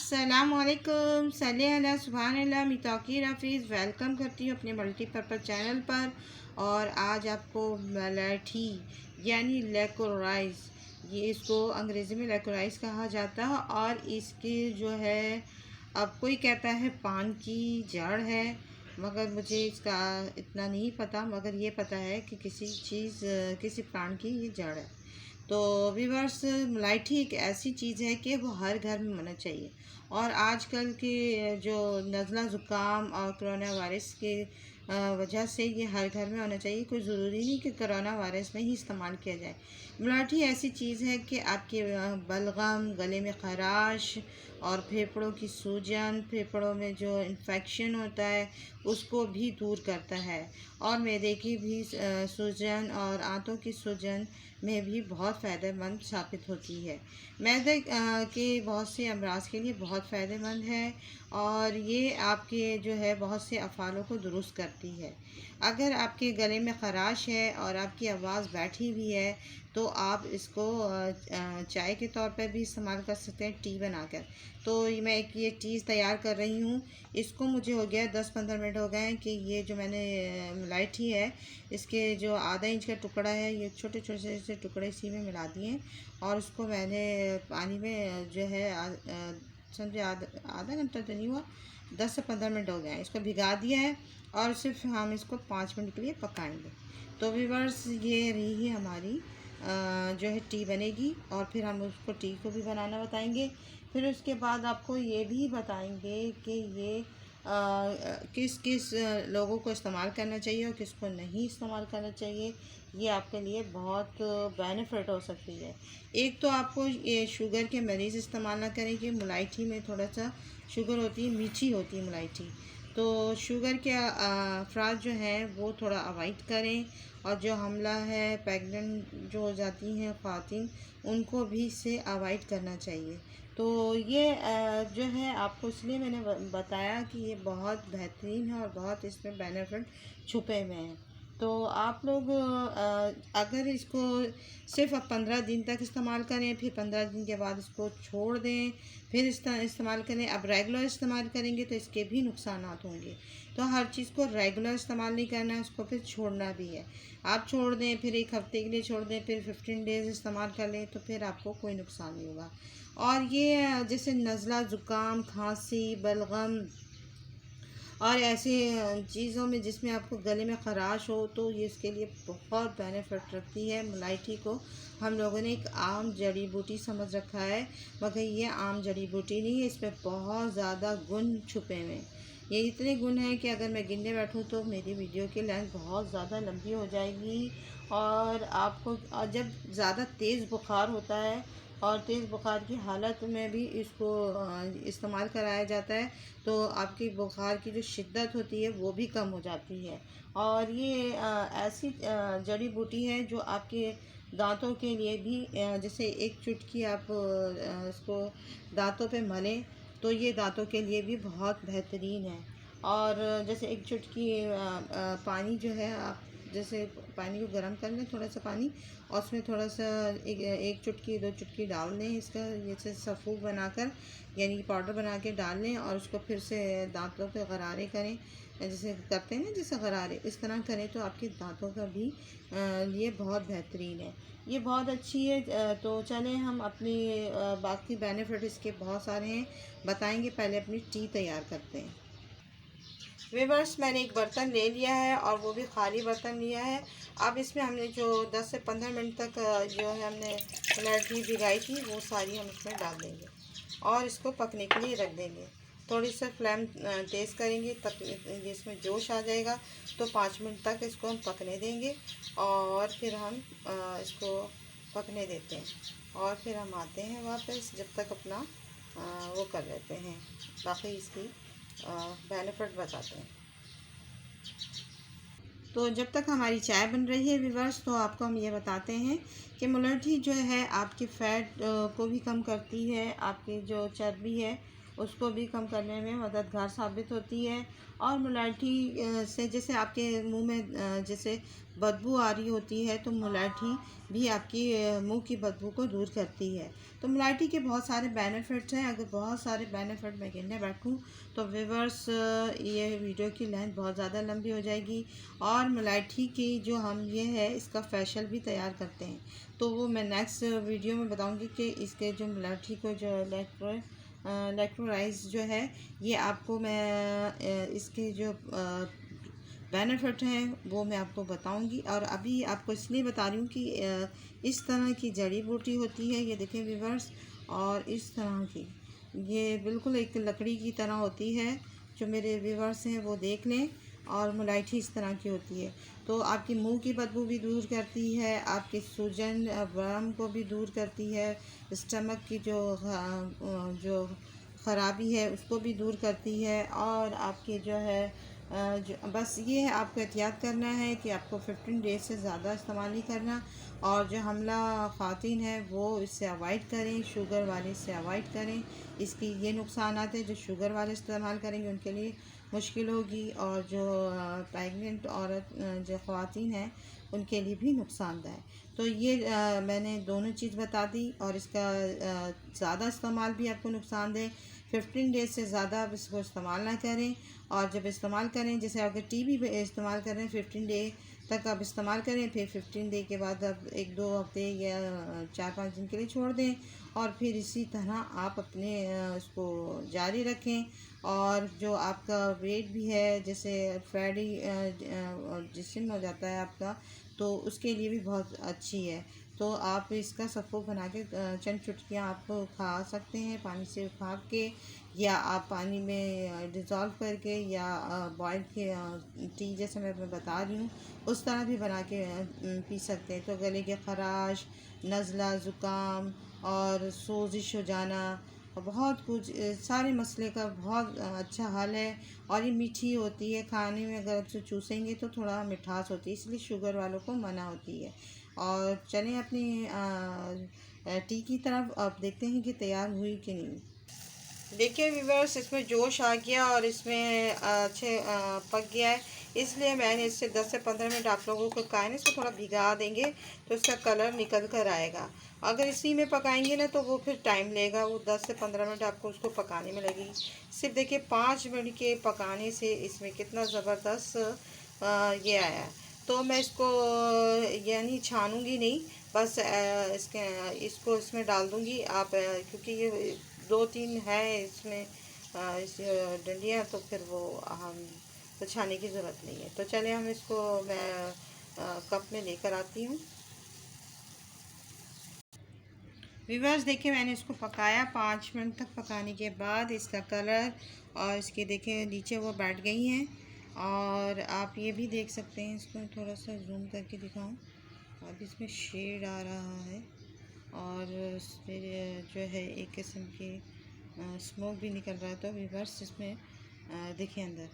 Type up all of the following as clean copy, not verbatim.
अस्सलामुअलैकुम सल्ले अला सुभानअल्लाह। मैं तौकीर हफीज़ वेलकम करती हूँ अपने मल्टीपर्पज़ चैनल पर। और आज आपको मलाठी यानी लेकोराइस, ये इसको अंग्रेज़ी में लेकोराइस कहा जाता है। और इसकी जो है, अब कोई कहता है पान की जड़ है, मगर मुझे इसका इतना नहीं पता, मगर ये पता है कि किसी प्लांट की ये जड़ है। तो व्यूअर्स, मलाठी एक ऐसी चीज़ है कि वो हर घर में होना चाहिए। और आजकल के जो नज़ला ज़ुकाम और कोरोना वायरस के वजह से ये हर घर में होना चाहिए। कोई ज़रूरी नहीं कि कोरोना वायरस में ही इस्तेमाल किया जाए। मलाठी ऐसी चीज़ है कि आपके बलगम, गले में ख़राश और फेफड़ों की सूजन, फेफड़ों में जो इन्फेक्शन होता है उसको भी दूर करता है। और मैदे की भी सूजन और आंतों की सूजन में भी बहुत फ़ायदेमंद साबित होती है। मैदे के बहुत से अमराज के लिए बहुत फ़ायदेमंद है। और ये आपके जो है बहुत से अफ़ालों को दुरुस्त करती है। अगर आपके गले में ख़राश है और आपकी आवाज़ बैठी भी है तो आप इसको चाय के तौर पर भी इस्तेमाल कर सकते हैं, टी बनाकर। तो मैं एक ये चीज़ तैयार कर रही हूँ। इसको मुझे हो गया 10-15 मिनट हो गए हैं कि ये जो मैंने मलाठी है, इसके जो आधा इंच का टुकड़ा है, ये छोटे छोटे से टुकड़े इसी में मिला दिए। और उसको मैंने पानी में जो है समझे आधा घंटा तो नहीं हुआ, 10 से 15 मिनट हो गए हैं, इसको भिगा दिया है। और सिर्फ हम इसको 5 मिनट के लिए पकाएंगे। तो व्यूअर्स, ये रही है हमारी जो है टी बनेगी। और फिर हम उसको टी को भी बनाना बताएंगे। फिर उसके बाद आपको ये भी बताएंगे कि ये किस किस लोगों को इस्तेमाल करना चाहिए और किसको नहीं इस्तेमाल करना चाहिए। ये आपके लिए बहुत बेनिफिट हो सकती है। एक तो आपको ये शुगर के मरीज़ इस्तेमाल ना करें कि मलाठी में थोड़ा सा शुगर होती है, मीठी होती है मलाठी। तो शुगर के अफराद जो हैं वो थोड़ा अवॉइड करें। और जो हमला है, प्रेग्नेंट जो हो जाती हैं ख़वातीन, उनको भी इससे अवॉइड करना चाहिए। तो ये जो है आपको इसलिए मैंने बताया कि ये बहुत बेहतरीन है और बहुत इसमें बेनिफिट छुपे हुए हैं। तो आप लोग अगर इसको सिर्फ अब 15 दिन तक इस्तेमाल करें, फिर 15 दिन के बाद इसको छोड़ दें, फिर इस्तेमाल करें। अब रेगुलर इस्तेमाल करेंगे तो इसके भी नुकसानात होंगे। तो हर चीज़ को रेगुलर इस्तेमाल नहीं करना है, उसको फिर छोड़ना भी है। आप छोड़ दें, फिर एक हफ़्ते के लिए छोड़ दें, फिर 15 डेज़ इस्तेमाल कर लें, तो फिर आपको कोई नुकसान नहीं होगा। और ये जैसे नज़ला, ज़ुकाम, खांसी, बलगम और ऐसे चीज़ों में जिसमें आपको गले में ख़राश हो, तो ये इसके लिए बहुत बेनिफिट रखती है। मलाठी को हम लोगों ने एक आम जड़ी बूटी समझ रखा है, मगर ये आम जड़ी बूटी नहीं है। इसमें बहुत ज़्यादा गुण छुपे हुए हैं। ये इतने गुण हैं कि अगर मैं गिनने बैठूँ तो मेरी वीडियो की लेंथ बहुत ज़्यादा लंबी हो जाएगी। और आपको जब ज़्यादा तेज़ बुखार होता है और तेज़ बुखार की हालत में भी इसको इस्तेमाल कराया जाता है, तो आपकी बुखार की जो शिद्दत होती है वो भी कम हो जाती है। और ये ऐसी जड़ी बूटी है जो आपके दांतों के लिए भी जैसे एक चुटकी आप इसको दांतों पे मलें तो ये दांतों के लिए भी बहुत बेहतरीन है। और जैसे एक चुटकी पानी जो है, आप जैसे पानी को गर्म कर लें, थोड़ा सा पानी, और उसमें थोड़ा सा एक चुटकी 2 चुटकी डाल लें इसका, जैसे सफ़ूक बनाकर यानी कि पाउडर बना के डाल लें। और उसको फिर से दांतों पे गरारे करें, जैसे करते हैं ना, जैसे गरारे, इस तरह करें तो आपके दांतों का भी लिए बहुत बेहतरीन है। ये बहुत अच्छी है। तो चलें हम अपनी बाकी बेनिफिट इसके बहुत सारे हैं, बताएंगे। पहले अपनी टी तैयार करते हैं। व्यूअर्स, मैंने एक बर्तन ले लिया है और वो भी खाली बर्तन लिया है। अब इसमें हमने जो 10 से 15 मिनट तक जो है हमने मलाठी भिगाई थी वो सारी हम इसमें डाल देंगे और इसको पकने के लिए रख देंगे। थोड़ी सी फ्लेम तेज़ करेंगे, इसमें जोश आ जाएगा तो 5 मिनट तक इसको हम पकने देंगे। और फिर हम इसको पकने देते हैं और फिर हम आते हैं वापस, जब तक अपना वो कर लेते हैं, बाकी इसकी बेनिफिट बताते हैं। तो जब तक हमारी चाय बन रही है व्यूअर्स, तो आपको हम ये बताते हैं कि मलाठी जो है आपकी फ़ैट को भी कम करती है, आपकी जो चर्बी है उसको भी कम करने में मददगार साबित होती है। और मुलैठी से जैसे आपके मुंह में जैसे बदबू आ रही होती है, तो मुलैठी भी आपकी मुंह की बदबू को दूर करती है। तो मुलैठी के बहुत सारे बेनिफिट्स हैं। अगर बहुत सारे बेनिफिट मैं गिनने बैठूं तो व्यूअर्स ये वीडियो की लेंथ बहुत ज़्यादा लंबी हो जाएगी। और मुलैठी की जो हम ये है इसका फेशियल भी तैयार करते हैं, तो वो मैं नेक्स्ट वीडियो में बताऊंगी कि इसके जो मुलैठी को जो इलेक्ट्रोलाइज जो है, ये आपको मैं इसके जो बेनिफिट हैं वो मैं आपको बताऊंगी। और अभी आपको इसलिए बता रही हूँ कि इस तरह की जड़ी बूटी होती है, ये देखें व्यूअर्स, और इस तरह की ये बिल्कुल एक लकड़ी की तरह होती है। जो मेरे व्यूअर्स हैं वो देख लें। और मुलैठी इस तरह की होती है, तो आपकी मुंह की बदबू भी दूर करती है, आपकी सूजन वर्म को भी दूर करती है, स्टमक की जो ख़राबी है उसको भी दूर करती है। और आपके जो है जो बस ये है, आपको एहतियात करना है कि आपको 15 डेज से ज़्यादा इस्तेमाल नहीं करना। और जो हमला ख़वातीन है वो इससे अवॉइड करें, शुगर वाले से अवॉइड करें। इसकी ये नुकसानात है, जो शुगर वाले इस्तेमाल करेंगे उनके लिए मुश्किल होगी, और जो प्रेग्नेंट औरत जो ख़वातीन हैं उनके लिए भी नुकसानदायक है। तो ये मैंने दोनों चीज़ बता दी। और इसका ज़्यादा इस्तेमाल भी आपको नुकसानदेह। 15 डेज से ज़्यादा आप इसको इस्तेमाल ना करें। और जब इस्तेमाल करें, जैसे अगर टीवी पे इस्तेमाल करें 15 डे तक आप इस्तेमाल करें, फिर 15 डे के बाद आप 1-2 हफ्ते या 4-5 दिन के लिए छोड़ दें, और फिर इसी तरह आप अपने इसको जारी रखें। और जो आपका वेट भी है, जैसे फैटी जिस्म हो जाता है आपका, तो उसके लिए भी बहुत अच्छी है। तो आप इसका सफ़ो बना के चंद चुटकियाँ आप खा सकते हैं पानी से खा के, या आप पानी में डिज़ोल्व करके, या बॉयल के टी जैसे मैं बता रही हूँ उस तरह भी बना के पी सकते हैं। तो गले के ख़राश, नज़ला, ज़ुकाम और सोजिश हो जाना, और बहुत कुछ सारे मसले का बहुत अच्छा हल है। और ये मीठी होती है, खाने में अगर आप चूसेंगे तो थोड़ा मिठास होती है, इसलिए शुगर वालों को मना होती है। और चलें अपनी टी की तरफ, आप देखते हैं कि तैयार हुई कि नहीं। देखिए व्यूअर्स, इसमें जोश आ गया और इसमें अच्छे पक गया है, इसलिए मैंने इससे 10 से 15 मिनट आप लोगों को कहा है ना, इसको थोड़ा भिगा देंगे तो इसका कलर निकल कर आएगा। अगर इसी में पकाएंगे ना तो वो फिर टाइम लेगा, वो 10 से 15 मिनट आपको उसको पकाने में लगेगी। सिर्फ देखिए 5 मिनट के पकाने से इसमें कितना ज़बरदस्त ये आया। तो मैं इसको यानी छानूंगी नहीं, बस इसको इसमें डाल दूंगी। आप क्योंकि ये 2-3 है इसमें इस डंडियाँ, तो फिर वो हम तो छाने की ज़रूरत नहीं है। तो चले हम इसको मैं कप में लेकर आती हूँ। व्यूअर्स देखिए, मैंने इसको पकाया 5 मिनट तक। पकाने के बाद इसका कलर और इसके देखिए नीचे वो बैठ गई हैं। और आप ये भी देख सकते हैं, इसको थोड़ा सा जूम करके दिखाऊं, अब इसमें शेड आ रहा है, और इसमें जो है एक किस्म की स्मोक भी निकल रहा है। तो व्यूअर्स इसमें देखिए अंदर,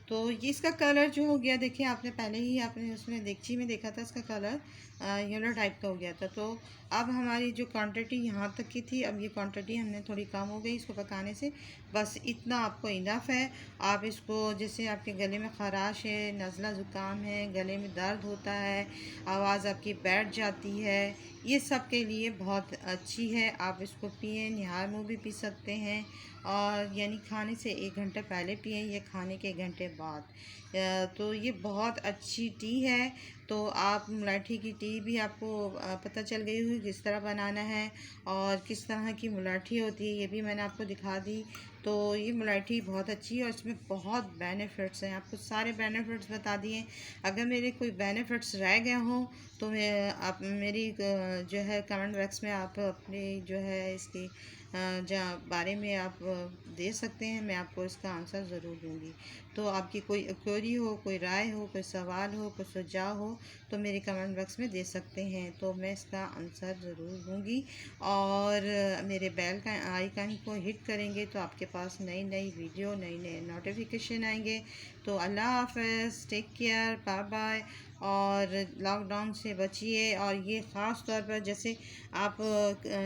तो ये इसका कलर जो हो गया, देखिए आपने पहले ही आपने उसमें देगची में देखा था, इसका कलर येलो टाइप का हो गया था। तो अब हमारी जो क्वांटिटी यहाँ तक की थी, अब ये क्वांटिटी हमने थोड़ी कम हो गई इसको पकाने से। बस इतना आपको इनफ है। आप इसको, जैसे आपके गले में ख़राश है, नज़ला ज़ुकाम है, गले में दर्द होता है, आवाज़ आपकी बैठ जाती है, ये सब के लिए बहुत अच्छी है। आप इसको पिएं, निहार मुँह भी पी सकते हैं, और यानी खाने से 1 घंटे पहले पिएं या खाने के 1 घंटे बाद। तो ये बहुत अच्छी टी है। तो आप मुलैठी की टी भी आपको पता चल गई हुई किस तरह बनाना है, और किस तरह की मुलैठी होती है ये भी मैंने आपको दिखा दी। तो ये मुलैठी बहुत अच्छी है, और इसमें बहुत बेनिफिट्स हैं, आपको सारे बेनिफिट्स बता दिए। अगर मेरे कोई बेनिफिट्स रह गए हों तो मैं आप मेरी जो है कमेंट बॉक्स में आप अपने जो है इसकी बारे में आप दे सकते हैं, मैं आपको इसका आंसर ज़रूर दूंगी। तो आपकी कोई क्वेरी हो, कोई राय हो, कोई सवाल हो, कोई सुझाव हो, तो मेरे कमेंट बॉक्स में दे सकते हैं, तो मैं इसका आंसर ज़रूर दूंगी। और मेरे बेल का आइकन को हिट करेंगे तो आपके पास नई नई वीडियो, नई नई नोटिफिकेशन आएंगे। तो अल्लाह हाफ़िज़, टेक केयर, बाय बाय। और लॉकडाउन से बचिए। और ये ख़ास तौर पर जैसे आप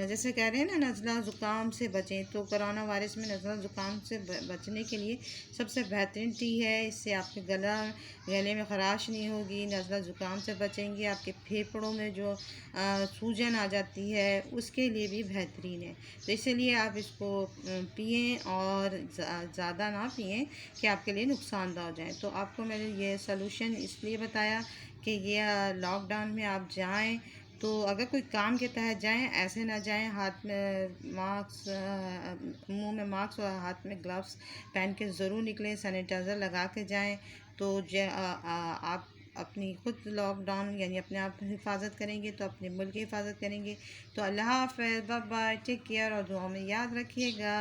जैसे कह रहे हैं ना, नज़ला ज़ुकाम से बचें, तो कोरोना वायरस में नज़ला ज़ुकाम से बचने के लिए सबसे बेहतरीन टी है। इससे आपके गले में ख़राश नहीं होगी, नज़ला ज़ुकाम से बचेंगे। आपके फेफड़ों में जो सूजन आ जाती है उसके लिए भी बेहतरीन है। तो इसलिए आप इसको पिएं और ज़्यादा ना पिएं कि आपके लिए नुकसानदा हो जाए। तो आपको मैंने ये सलूशन इसलिए बताया कि ये लॉकडाउन में आप जाएं तो अगर कोई काम के तहत जाएं, ऐसे ना जाएं हाथ में मास्क, मुंह में मास्क और हाथ में ग्लव्स पहन के ज़रूर निकलें, सैनिटाइज़र लगा के जाएं। तो आप अपनी खुद लॉकडाउन यानी अपने आप हिफाजत करेंगे तो अपने मुल्क की हिफाजत करेंगे। तो अल्लाह हाफ़िज़, बाय बाय, टेक केयर और दुआ में याद रखिएगा।